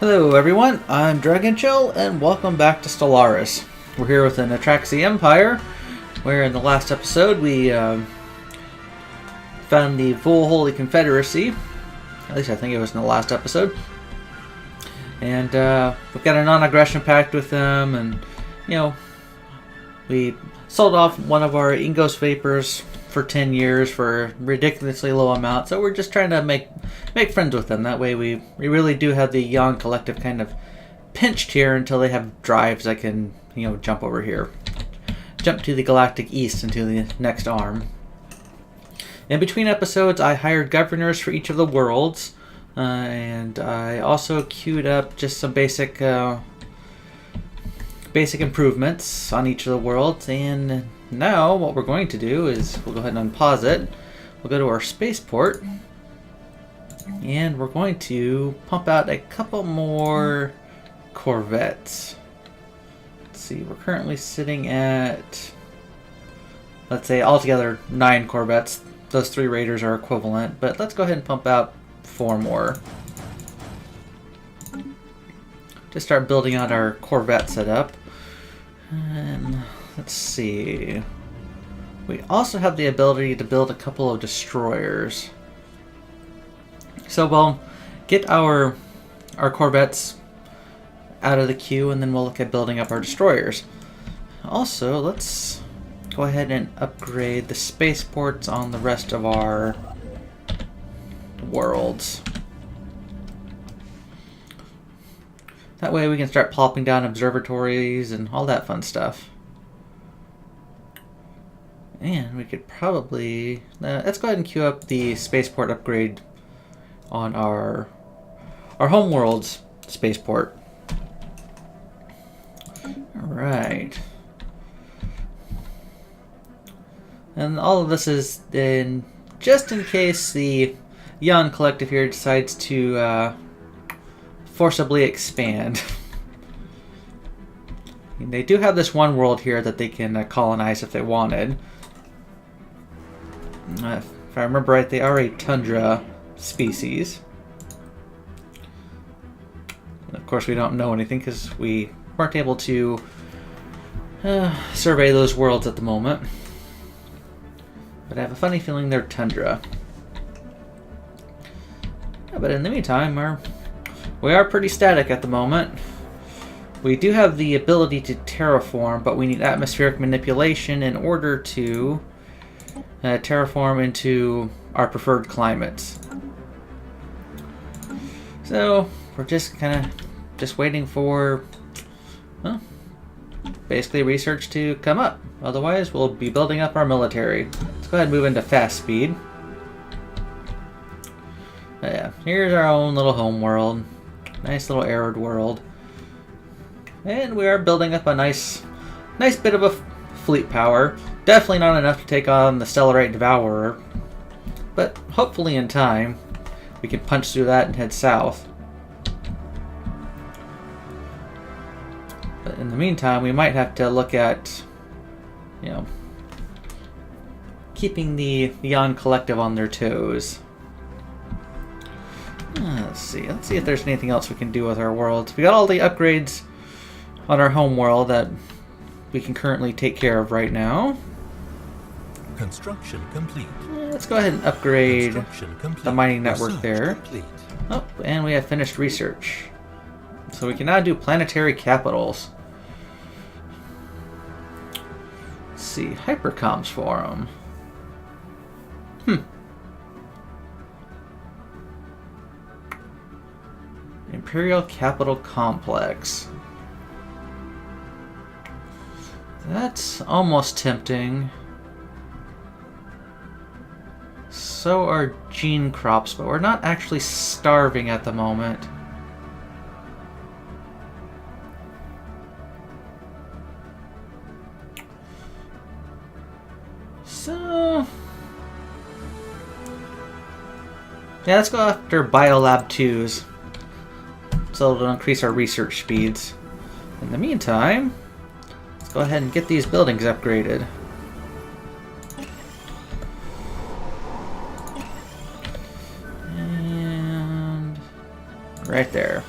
Hello everyone, I'm Dragon Chill, and welcome back to Stellaris. We're here with the Netraxi Empire, where in the last episode we found the full Holy Confederacy. At least I think it was in the last episode. And we've got a non-aggression pact with them, and we sold off one of our Ingos Vapors for 10 years for a ridiculously low amount, so we're just trying to make friends with them. That way we really do have the Yon Collective kind of pinched here until they have drives that can, jump over here. Jump to the Galactic East into the next arm. In between episodes, I hired governors for each of the worlds, and I also queued up just some basic improvements on each of the worlds, and now what we're going to do is we'll go ahead and unpause it. We'll go to our spaceport, and we're going to pump out a couple more corvettes. Let's see, we're currently sitting at, let's say, altogether 9 corvettes. Those 3 raiders are equivalent, but let's go ahead and pump out 4 more. Just start building out our corvette setup. And let's see. We also have the ability to build a couple of destroyers. So we'll get our corvettes out of the queue, and then we'll look at building up our destroyers. Also, let's go ahead and upgrade the spaceports on the rest of our worlds. That way we can start plopping down observatories and all that fun stuff. And we could probably... let's go ahead and queue up the spaceport upgrade on our home world's spaceport. Alright. And all of this is just in case the Yon Collective here decides to forcibly expand. They do have this one world here that they can colonize if they wanted. If I remember right, they are a tundra species. And of course, we don't know anything because we weren't able to survey those worlds at the moment. But I have a funny feeling they're tundra. Yeah, but in the meantime, we are pretty static at the moment. We do have the ability to terraform, but we need atmospheric manipulation in order to terraform into our preferred climates. So we're just kind of waiting for, well, basically research to come up. Otherwise, we'll be building up our military. Let's go ahead and move into fast speed. Yeah, here's our own little home world. Nice little arid world. And we are building up a nice bit of a fleet power. Definitely not enough to take on the Stellarite Devourer. But hopefully in time, we can punch through that and head south. But in the meantime, we might have to look at, keeping the Yon Collective on their toes. Let's see if there's anything else we can do with our worlds. We got all the upgrades on our home world that we can currently take care of right now. Construction complete. Let's go ahead and upgrade the mining network there. Oh, and we have finished research. So we can now do planetary capitals. Let's see, Hypercoms Forum. Imperial Capital Complex. That's almost tempting. So are gene crops, but we're not actually starving at the moment. So... yeah, let's go after Biolab 2s. So it'll increase our research speeds. In the meantime, let's go ahead and get these buildings upgraded. And right there.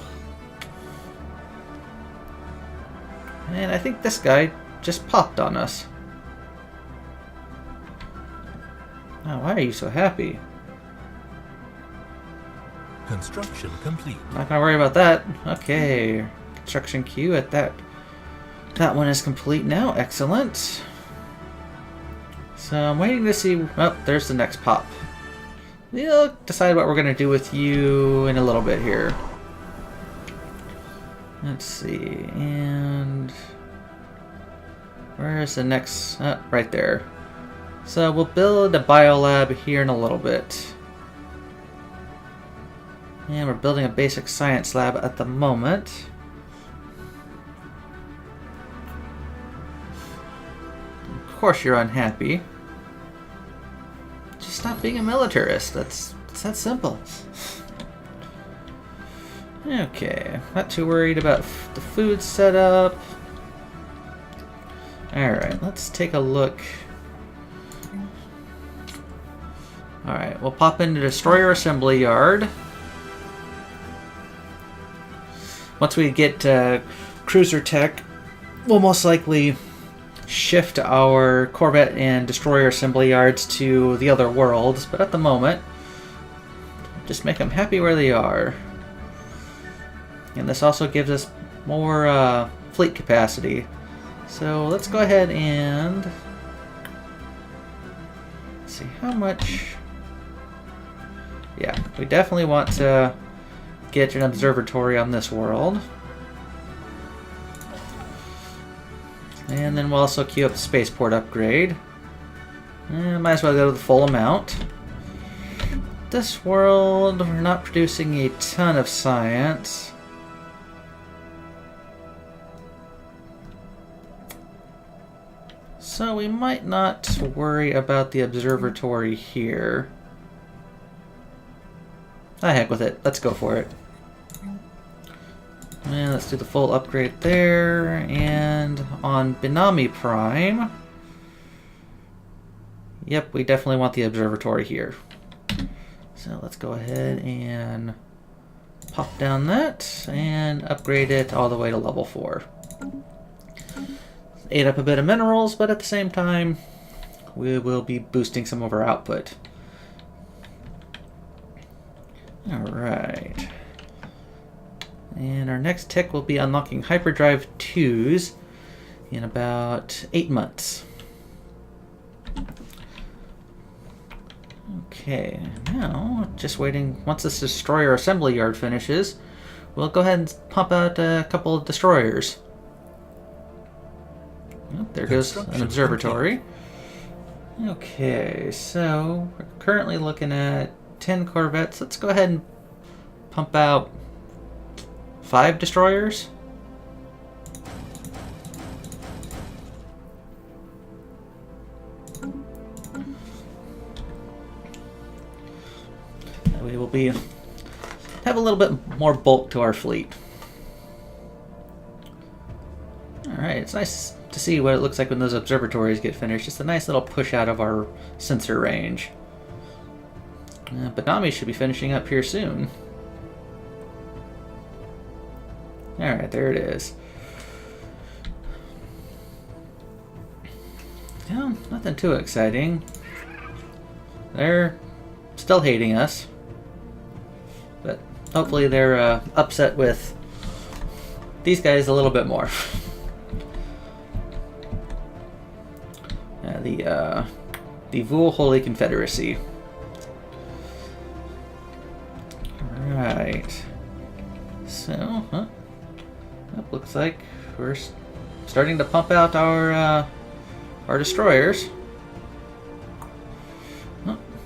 And I think this guy just popped on us. Oh, why are you so happy? Construction complete. Not gonna worry about that. Okay. Construction queue at that. That one is complete now. Excellent. So I'm waiting to see. Oh, there's the next pop. We'll decide what we're gonna do with you in a little bit here. Let's see. And where is the next? Right there. So we'll build a biolab here in a little bit. And we're building a basic science lab at the moment. Of course you're unhappy. Just stop being a militarist. It's that simple. Okay, not too worried about the food setup. Alright, let's take a look. Alright, we'll pop into Destroyer Assembly Yard. Once we get cruiser tech, we'll most likely shift our Corvette and Destroyer Assembly Yards to the other worlds, but at the moment, just make them happy where they are. And this also gives us more fleet capacity. So let's go ahead and see how much. Yeah, we definitely want to get an observatory on this world. And then we'll also queue up the spaceport upgrade. Might as well go to the full amount. This world, we're not producing a ton of science. So we might not worry about the observatory here. Ah, heck with it. Let's go for it. And let's do the full upgrade there. And on Benami Prime, yep, we definitely want the observatory here. So let's go ahead and pop down that and upgrade it all the way to level 4. Ate up a bit of minerals, but at the same time, we will be boosting some of our output. Alright. And our next tick will be unlocking Hyperdrive 2s in about 8 months. Okay, now just waiting. Once this destroyer assembly yard finishes, we'll go ahead and pump out a couple of destroyers. Oh, there goes an observatory. Okay, so we're currently looking at 10 corvettes. Let's go ahead and pump out 5 destroyers. That way we'll have a little bit more bulk to our fleet. Alright, it's nice to see what it looks like when those observatories get finished. Just a nice little push out of our sensor range. But Nami should be finishing up here soon. Alright, there it is. Yeah, nothing too exciting. They're still hating us. But hopefully they're upset with these guys a little bit more. The Vul Holy Confederacy. Right. So, it looks like we're starting to pump out our destroyers.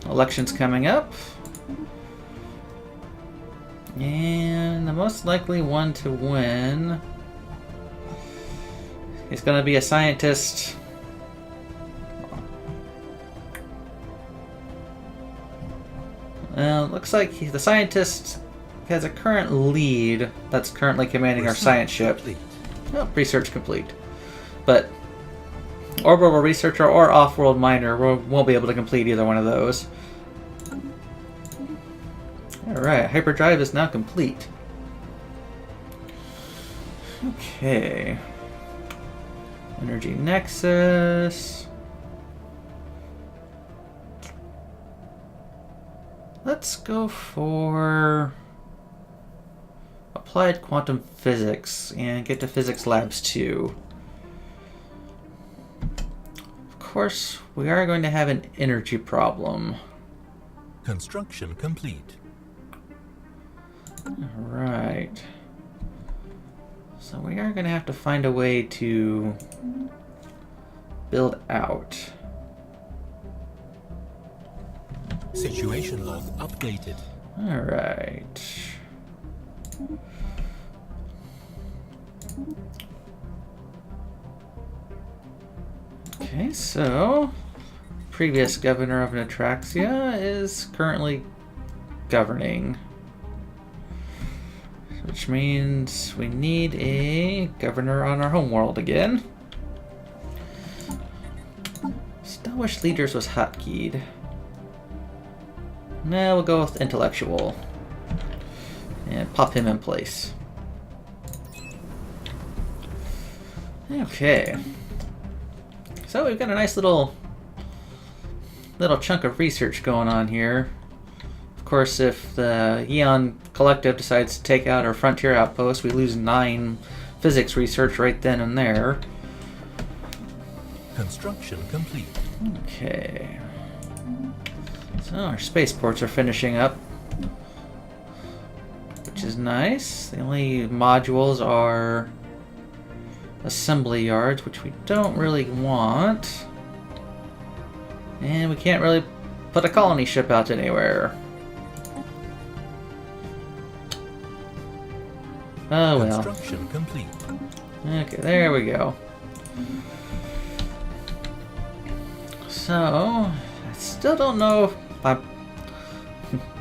Elections coming up. And the most likely one to win is going to be a scientist. Looks like the scientist has a current lead that's currently commanding our science ship. Oh, research complete. But orbital researcher or off-world miner won't be able to complete either one of those. Alright, hyperdrive is now complete. Okay. Energy nexus. Let's go for applied quantum physics and get to physics labs 2. Of course, we are going to have an energy problem. Construction complete. Alright. So we are going to have to find a way to build out. Situation log updated. Alright. Okay, so previous governor of Netraxia is currently governing. Which means we need a governor on our homeworld again. Still wish leaders was hotkeyed. Now we'll go with intellectual. And pop him in place. Okay. So we've got a nice little chunk of research going on here. Of course, if the Eon Collective decides to take out our frontier outpost, we lose 9 physics research right then and there. Construction complete. Okay. So our spaceports are finishing up, which is nice. The only modules are assembly yards, which we don't really want. And we can't really put a colony ship out anywhere. Oh well. Construction complete. Okay, there we go. So, I still don't know if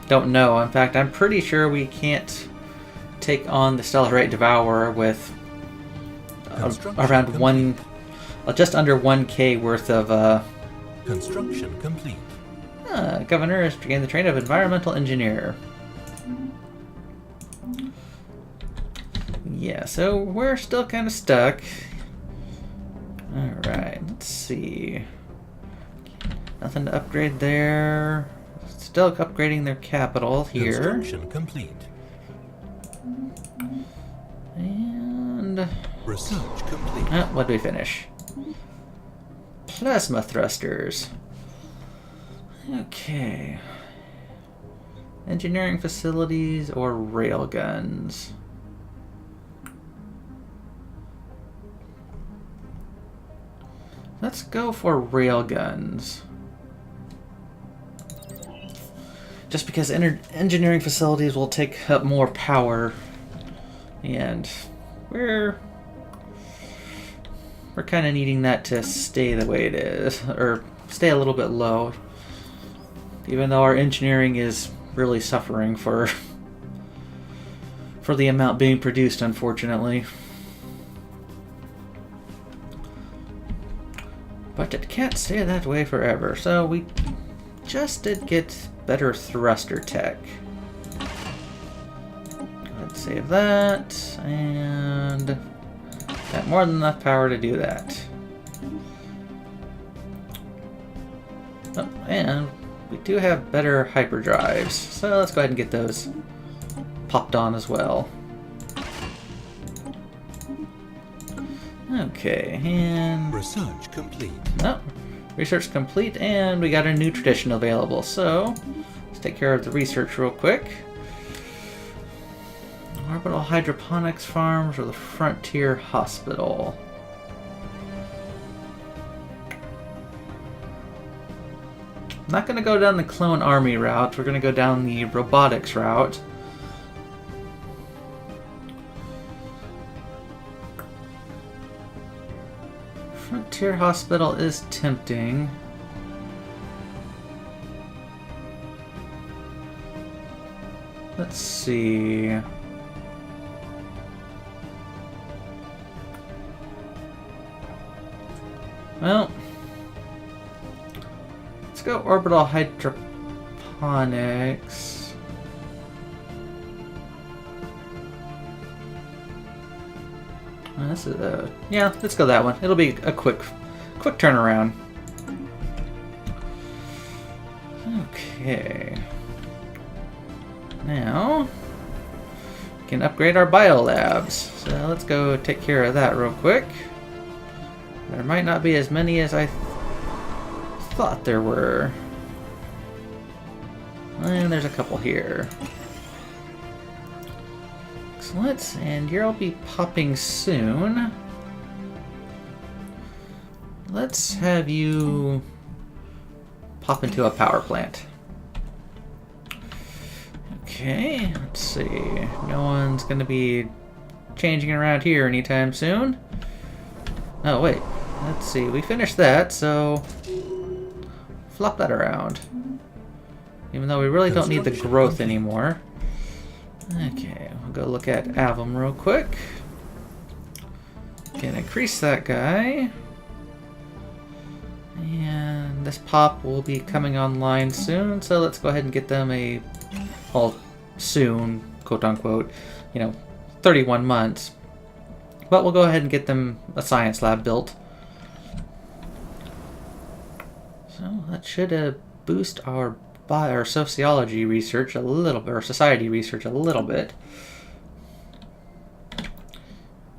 don't know. In fact, I'm pretty sure we can't take on the Stellaris Devourer with around just under 1K worth of Construction complete. Governor has began the training of environmental engineer. Yeah, so we're still kind of stuck. Alright, let's see. Nothing to upgrade there. Still upgrading their capital here. Construction complete. And research complete. Oh, what did we finish? Plasma thrusters. Okay. Engineering facilities or railguns. Let's go for railguns. Just because engineering facilities will take up more power, and we're kind of needing that to stay the way it is, or stay a little bit low. Even though our engineering is really suffering for the amount being produced, unfortunately. But it can't stay that way forever, so we just did get better thruster tech. Let's save that, and got more than enough power to do that. Oh, and we do have better hyperdrives, so let's go ahead and get those popped on as well. Okay, and research complete. Oh, research complete, and we got a new tradition available. So let's take care of the research real quick. Orbital hydroponics farms or the frontier hospital. I'm not going to go down the clone army route. We're going to go down the robotics route. Frontier Hospital is tempting. Let's see. Well, let's go orbital hydroponics. This is yeah, let's go that one. It'll be a quick turnaround. Okay. Now we can upgrade our biolabs. So let's go take care of that real quick. There might not be as many as I thought there were. And there's a couple here. Excellent, and you'll be popping soon. Let's have you pop into a power plant. Okay, let's see. No one's going to be changing around here anytime soon. Oh, wait. Let's see. We finished that, so flop that around. Even though we really don't need the growth anymore. Okay, we'll go look at Avum real quick. Can increase that guy. And this pop will be coming online soon, so let's go ahead and get them a, well, soon, quote unquote, 31 months. But we'll go ahead and get them a science lab built. So that should boost our sociology research a little bit, or society research a little bit.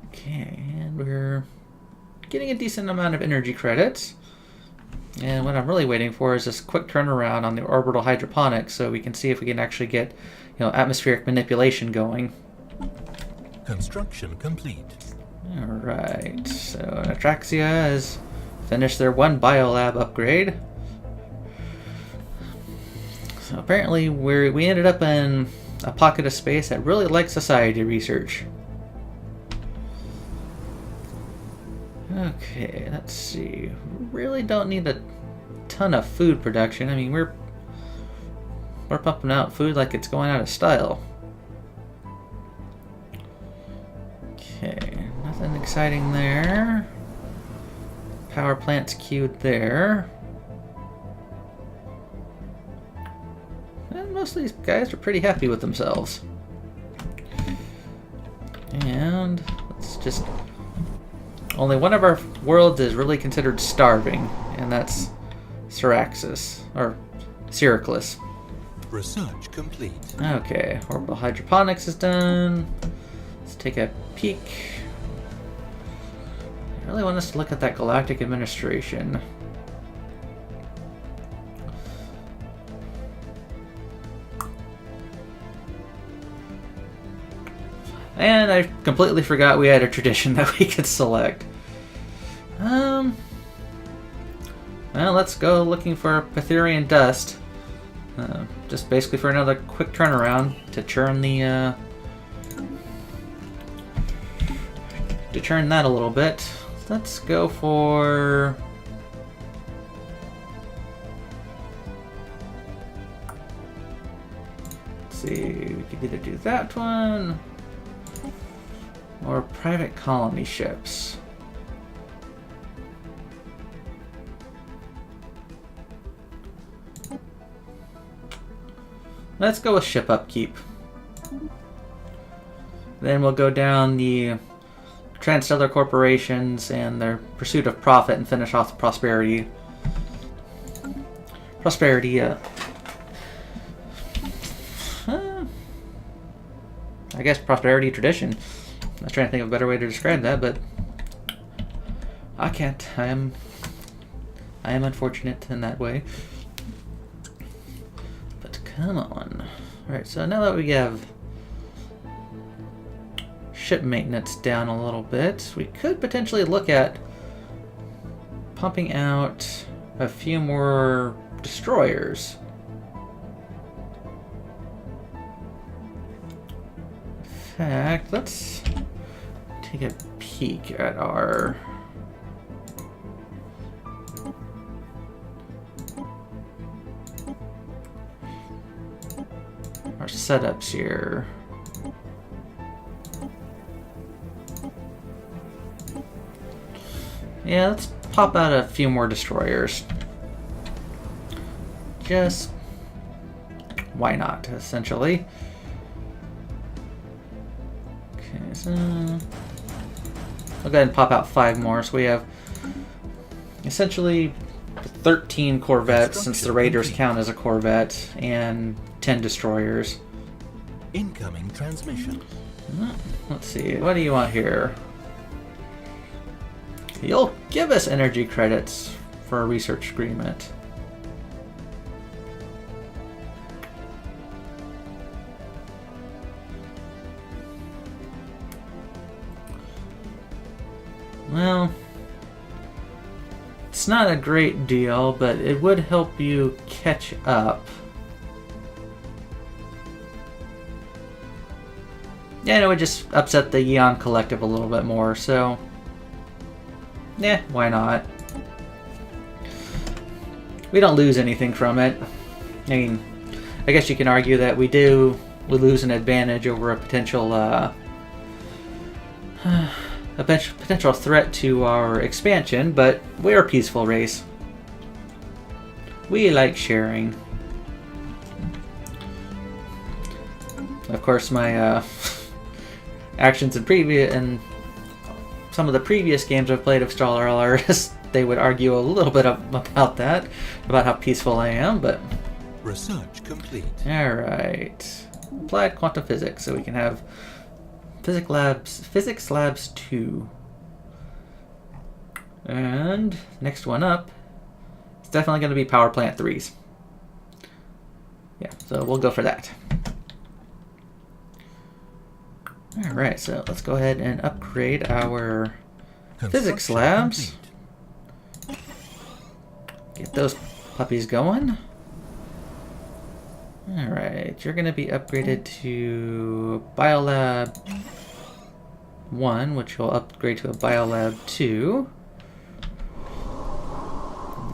Okay, and we're getting a decent amount of energy credits. And what I'm really waiting for is this quick turnaround on the orbital hydroponics, so we can see if we can actually get, atmospheric manipulation going. Construction complete. All right, so Netraxia has finished their one biolab upgrade. So apparently we ended up in a pocket of space that really likes society research. Okay, let's see. We really don't need a ton of food production. I mean, we're pumping out food like it's going out of style. Okay, nothing exciting there. Power plant's queued there. And most of these guys are pretty happy with themselves. And let's just... Only one of our worlds is really considered starving, and that's Syraxis, or Syraclis. Research complete. Okay, orbital hydroponics is done. Let's take a peek. I really want us to look at that galactic administration. And I completely forgot we had a tradition that we could select. Well, let's go looking for Pytherian dust. Just basically for another quick turnaround to churn the that a little bit. Let's go for... Let's see, we could either do that one or private colony ships. Let's go with ship upkeep. Then we'll go down the transstellar corporations and their pursuit of profit and finish off the prosperity. I guess prosperity tradition. I was trying to think of a better way to describe that, but I can't. I am unfortunate in that way. But come on. Alright, so now that we have ship maintenance down a little bit, we could potentially look at pumping out a few more destroyers. In fact, let's take a peek at our setups here. Yeah, let's pop out a few more destroyers. Just why not, essentially. Okay, so I'll go ahead and pop out 5 more, so we have essentially 13 corvettes, since the Raiders count as a corvette, and 10 destroyers. Incoming transmission. Let's see, what do you want here? You'll give us energy credits for a research agreement. Well, it's not a great deal, but it would help you catch up. Yeah, it would just upset the Yeon Collective a little bit more, so yeah, why not? We don't lose anything from it. I mean, I guess you can argue that we lose an advantage over a potential potential threat to our expansion, but we're a peaceful race. We like sharing. Of course, my actions in some of the previous games I've played of Stellaris, they would argue a little bit about that, about how peaceful I am, but Research complete. alright. Applied quantum physics, so we can have Physics Labs 2. And next one up is definitely going to be Power Plant 3s. Yeah, so we'll go for that. Alright, so let's go ahead and upgrade our Physics Labs. Complete. Get those puppies going. Alright, you're going to be upgraded to Biolab 1, which will upgrade to a Biolab 2.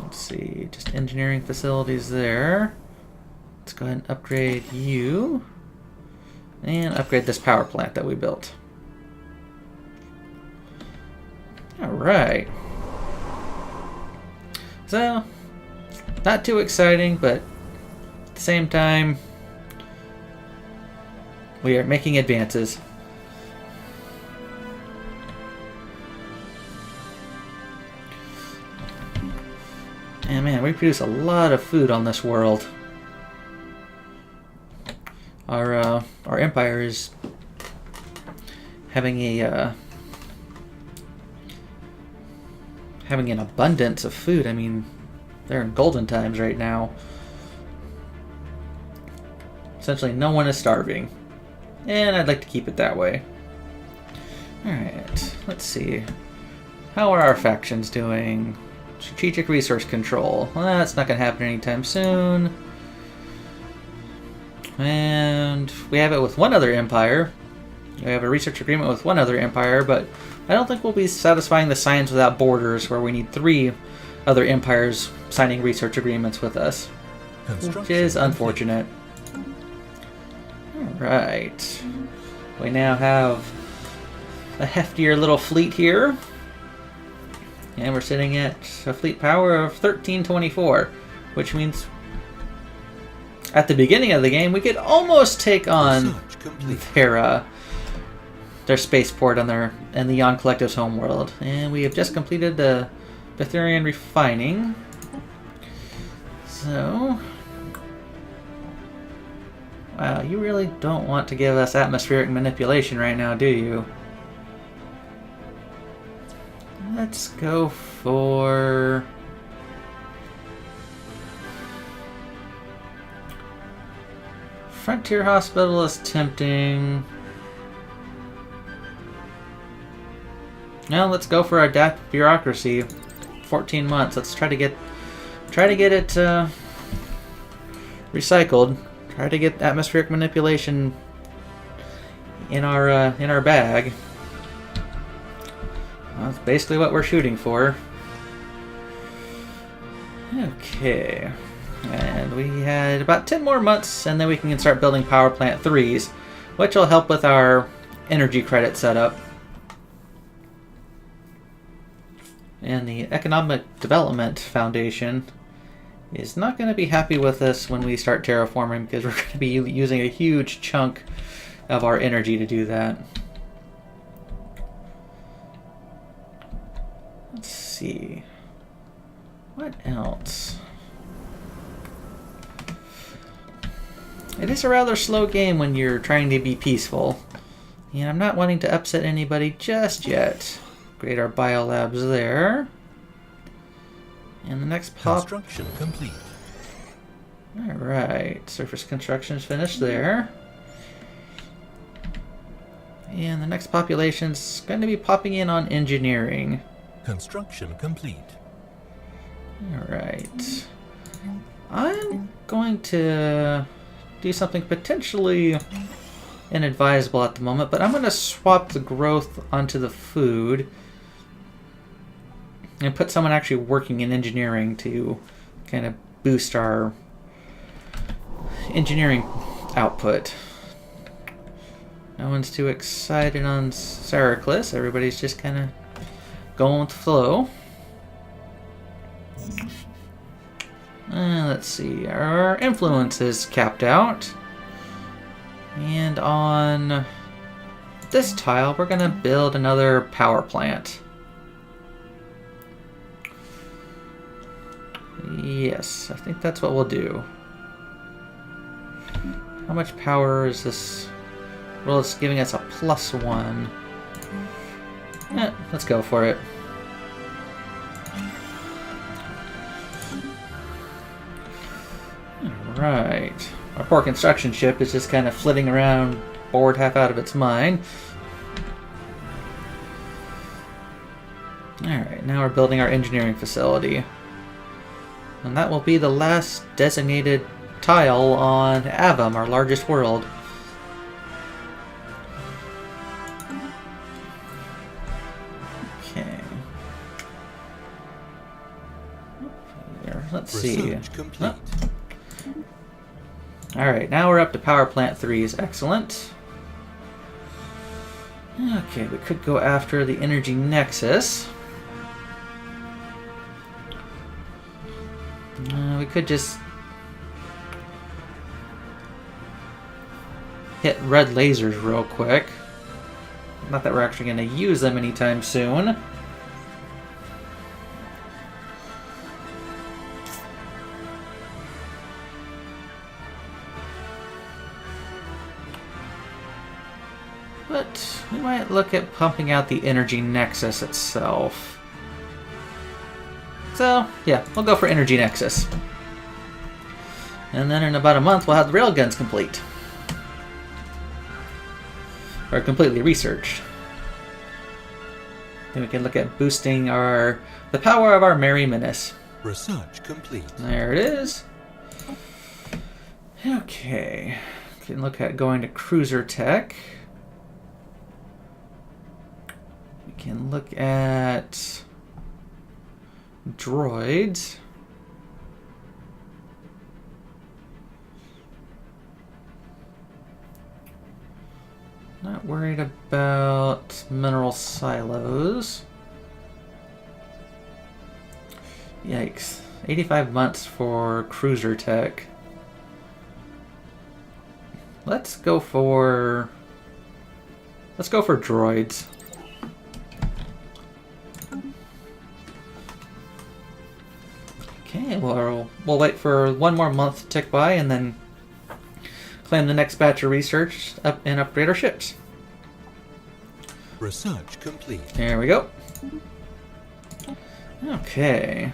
Let's see, just engineering facilities there. Let's go ahead and upgrade you. And upgrade this power plant that we built. Alright. So, not too exciting, but at the same time, we are making advances. And man, we produce a lot of food on this world. Our empire is having an abundance of food. I mean, they're in golden times right now. Essentially, no one is starving, and I'd like to keep it that way. Alright, let's see. How are our factions doing? Strategic resource control. Well, that's not going to happen anytime soon. And we have it with one other empire. We have a research agreement with one other empire, but I don't think we'll be satisfying the Science Without Borders, where we need 3 other empires signing research agreements with us, which is unfortunate. Alright. We now have a heftier little fleet here. And we're sitting at a fleet power of 1324, which means at the beginning of the game we could almost take on their spaceport on and the Yon Collective's homeworld. And we have just completed the Betharian refining. So, wow, you really don't want to give us atmospheric manipulation right now, do you? Let's go for Frontier Hospital is tempting. Now let's go for Adapt Bureaucracy. 14 months. Let's try to get it recycled. Try to get atmospheric manipulation in our bag. Well, that's basically what we're shooting for. Okay. And we had about 10 more months, and then we can start building Power Plant 3s, which will help with our energy credit setup. And the Economic Development Foundation is not going to be happy with us when we start terraforming, because we're going to be using a huge chunk of our energy to do that. Let's see. What else? It is a rather slow game when you're trying to be peaceful. And I'm not wanting to upset anybody just yet. Upgrade our biolabs there. And the next pop... Construction complete. Alright, surface construction is finished there. And the next population's going to be popping in on engineering. Construction complete. Alright. I'm going to do something potentially inadvisable at the moment, but I'm going to swap the growth onto the food and put someone actually working in engineering to kind of boost our engineering output. No one's too excited on Sericlus. Everybody's just kind of going with the flow. Let's see. Our influence is capped out. And on this tile, we're going to build another power plant. Yes, I think that's what we'll do. How much power is this? Well, it's giving us a +1. Let's go for it. Alright. Our poor construction ship is just kind of flitting around, bored half out of its mind. Alright, now we're building our engineering facility. And that will be the last designated tile on Avum, our largest world. Okay. Here, let's see. Complete. Alright, now we're up to power plant 3's excellent. Okay, we could go after the energy nexus. We could just hit red lasers real quick. Not that we're actually going to use them anytime soon. But we might look at pumping out the energy nexus itself. So, yeah, we'll go for energy nexus. And then in about a month, we'll have the railguns complete. Or completely researched. Then we can look at boosting the power of our Merry Menace. Research complete. There it is. Okay. We can look at going to cruiser tech. We can look at droids. Not worried about mineral silos. Yikes. 85 months for cruiser tech. Let's go for droids. Okay, well, we'll wait for one more month to tick by and then claim the next batch of research up and upgrade our ships. Research complete. There we go. Okay.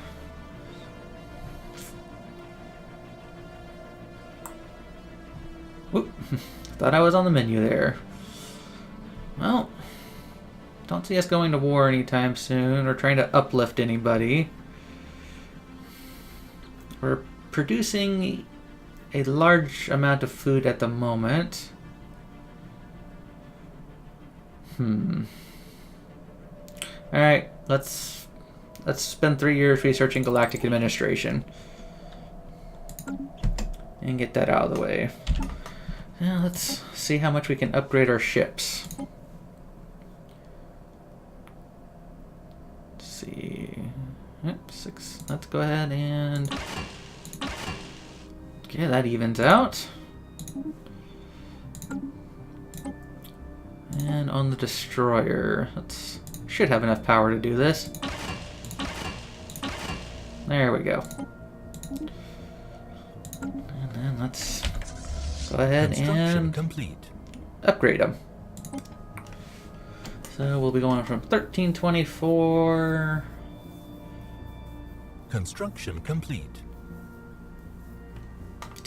Whoop. Thought I was on the menu there. Well, don't see us going to war anytime soon or trying to uplift anybody. We're producing a large amount of food at the moment. Alright, let's spend 3 years researching galactic administration. And get that out of the way. Now let's see how much we can upgrade our ships. Let's see. Yep, 6. Let's go ahead and... Okay, that evens out. And on the destroyer, should have enough power to do this. There we go. And then let's go ahead and complete. upgrade them. So we'll be going from 1324 Construction complete.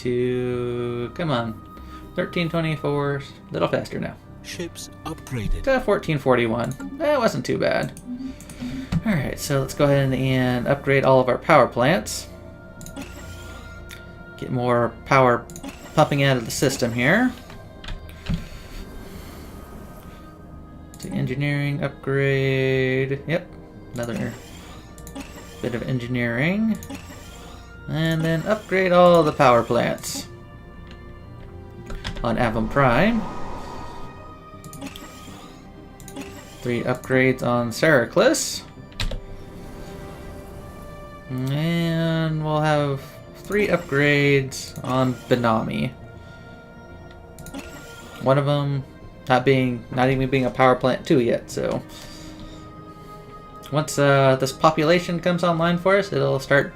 to, come on, 1324, a little faster now, Ships upgraded. to 1441. That wasn't too bad. Alright, so let's go ahead and upgrade all of our power plants. Get more power pumping out of the system here. To engineering upgrade. Yep, another bit of engineering. And then upgrade all the power plants on Avon Prime. 3 upgrades on Seraclis. And we'll have 3 upgrades on Benami. One of them not even being a power plant 2 yet, so once this population comes online for us, it'll start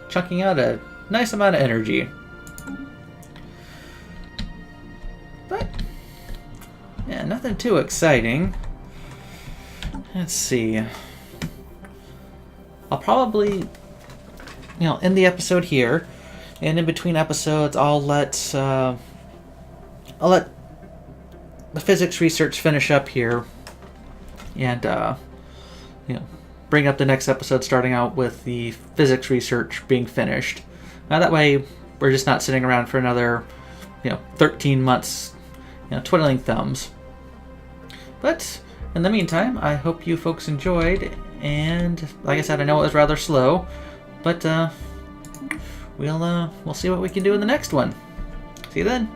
chunking out a nice amount of energy. But yeah, nothing too exciting. Let's see. I'll probably, end the episode here, and in between episodes, I'll let the physics research finish up here, and bring up the next episode, starting out with the physics research being finished. Now that way, we're just not sitting around for another, 13 months, twiddling thumbs. But in the meantime, I hope you folks enjoyed. And like I said, I know it was rather slow, but we'll see what we can do in the next one. See you then.